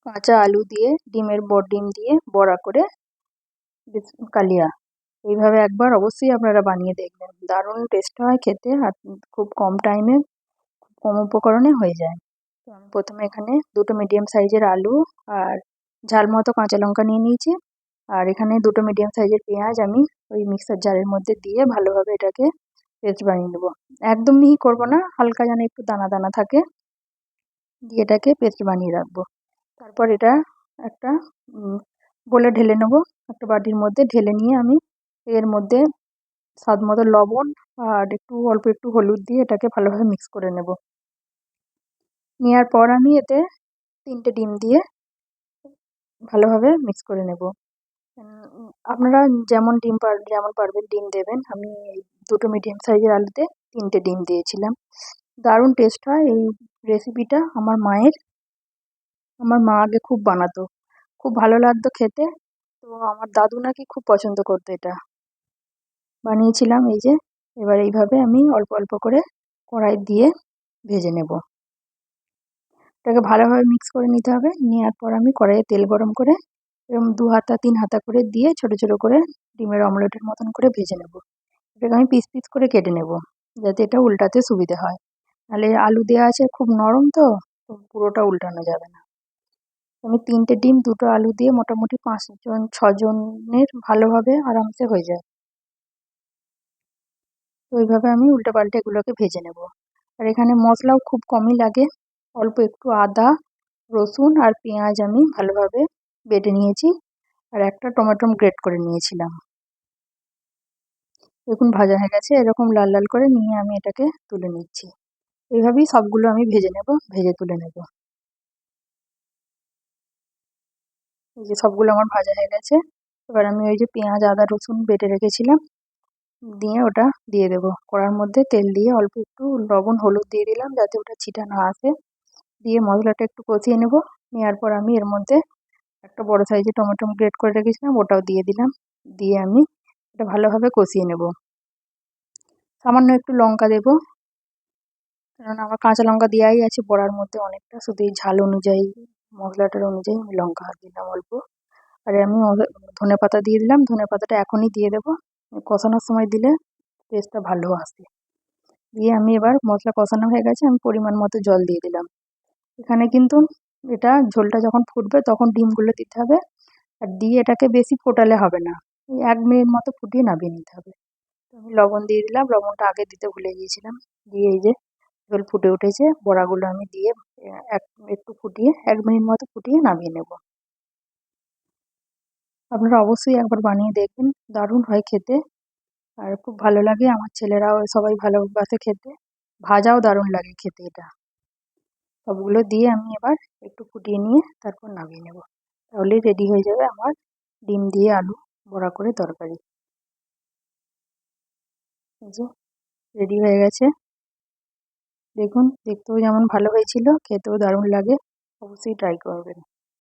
কাঁচা আলু দিয়ে ডিমের ডিম দিয়ে বড়া করে কালিয়া। এইভাবে একবার অবশ্যই আপনারা বানিয়ে দেখবেন, দারুণ টেস্ট হয় খেতে আর খুব কম টাইমে খুব কম উপকরণে হয়ে যায়। তো আমি প্রথমে এখানে দুটো মিডিয়াম সাইজের আলু আর ঝাল মতো কাঁচা লঙ্কা নিয়ে নিয়েছি, আর এখানে দুটো মিডিয়াম সাইজের পেঁয়াজ আমি ওই মিক্সার জারের মধ্যে দিয়ে ভালোভাবে এটাকে পেস্ট বানিয়ে নেবো। একদম মিহি করবো না, হালকা যেন একটু দানা দানা থাকে, দিয়ে এটাকে পেস্ট বানিয়ে রাখবো। তারপর এটা একটা বলে ঢেলে নেবো, একটা বাটির মধ্যে ঢেলে নিয়ে আমি এর মধ্যে স্বাদ মতো লবণ আর অল্প একটু হলুদ দিয়ে এটাকে ভালোভাবে মিক্স করে নেব। নেওয়ার পর আমি এতে 3টে ডিম দিয়ে ভালোভাবে মিক্স করে নেব। আপনারা যেমন পারবেন ডিম দেবেন। আমি এই দুটো মিডিয়াম সাইজের আলুতে 3টে ডিম দিয়েছিলাম। দারুণ টেস্ট হয় এই রেসিপিটা আমার মা আগে খুব বানাতো, খুব ভালো লাগতো খেতে। তো আমার দাদু নাকি খুব পছন্দ করতো এটা। বানিয়েছিলাম এই যে, এবার এইভাবে আমি অল্প অল্প করে কড়াই দিয়ে ভেজে নেব। এটাকে ভালোভাবে মিক্স করে নিতে হবে। নেওয়ার পর আমি কড়াইয়ে তেল গরম করে এরকম 2 হাতা 3 হাতা করে দিয়ে ছোট ছোট করে ডিমের অমলেটের মতন করে ভেজে নেব। এটাকে আমি পিস পিস করে কেটে নেব, যাতে এটা উল্টাতে সুবিধে হয়। নাহলে আলু দেওয়া আছে খুব নরম, তো পুরোটা উল্টানো যাবে না। আমি 3টে ডিম 2টো আলু দিয়ে মোটামুটি 5 জন 6 জনের ভালোভাবে আরামসে হয়ে যায়। তো এইভাবে আমি উল্টে পাল্টে এগুলোকে ভেজে নেব। আর এখানে মশলাও খুব কমই লাগে, অল্প একটু আদা, রসুন আর পেঁয়াজ আমি ভালোভাবে বেটে নিয়েছি, আর একটা টমেটো গ্রেট করে নিয়েছিলাম। দেখুন ভাজা হয়ে গেছে, এরকম লাল লাল করে নিয়ে আমি এটাকে তুলে নিচ্ছি। এইভাবেই সবগুলো আমি ভেজে নেব, ভেজে তুলে নেব। এই যে সবগুলো আমার ভাজা হয়ে গেছে। এবার আমি ওই যে পেঁয়াজ আদা রসুন বেটে রেখেছিলাম দিয়ে ওটা দিয়ে দেবো কড়ার মধ্যে। তেল দিয়ে অল্প একটু লবণ হলুদ দিয়ে দিলাম, যাতে ওটা ছিটা না আসে। দিয়ে মশলাটা একটু কষিয়ে নেব। নেওয়ার পর আমি এর মধ্যে একটা বড় সাইজের টমেটো গ্রেট করে রেখেছিলাম, ওটাও দিয়ে দিলাম। দিয়ে আমি এটা ভালোভাবে কষিয়ে নেব। সামান্য একটু লঙ্কা দেবো, কারণ আমার কাঁচা লঙ্কা দেওয়াই আছে বড়ার মধ্যে অনেকটা, শুধু এই ঝাল অনুযায়ী মশলাটার অনুযায়ী আমি লঙ্কা দিলাম অল্প। আর আমি ধনে পাতা দিয়ে দিলাম, ধনে পাতাটা এখনই দিয়ে দেবো, কষানোর সময় দিলে টেস্টটা ভালো আসে। দিয়ে আমি এবার মশলা কষানো হয়ে গেছে, আমি পরিমাণ মতো জল দিয়ে দিলাম। এখানে কিন্তু এটা ঝোলটা যখন ফুটবে তখন ডিমগুলো দিতে হবে, আর দিয়ে এটাকে বেশি ফোটালে হবে না, এই 1 মিনিট মতো ফুটিয়ে নামিয়ে নিতে হবে। তো আমি লবণ দিয়ে দিলাম, লবণটা আগে দিতে ভুলে গিয়েছিলাম। দিয়ে এই যে ঝোল ফুটে উঠেছে, বড়াগুলো আমি দিয়ে একটু ফুটিয়ে 1 মিনিট মতো ফুটিয়ে নামিয়ে নেব। আপনারা অবশ্যই একবার বানিয়ে দেখবেন, দারুণ হয় খেতে আর খুব ভালো লাগে। আমার ছেলেরাও সবাই ভালোবাসে খেতে, ভাজাও দারুণ লাগে খেতে এটা। সবগুলো দিয়ে আমি এবার একটু ফুটিয়ে নিয়ে তারপর নামিয়ে নেব। তাহলেই রেডি হয়ে যাবে আমার ডিম দিয়ে আলু বড়া করে তরকারি। এই যে রেডি হয়ে গেছে, দেখুন দেখতেও যেমন ভালো হয়েছিল, খেতেও দারুণ লাগে। অবশ্যই ট্রাই করবেন।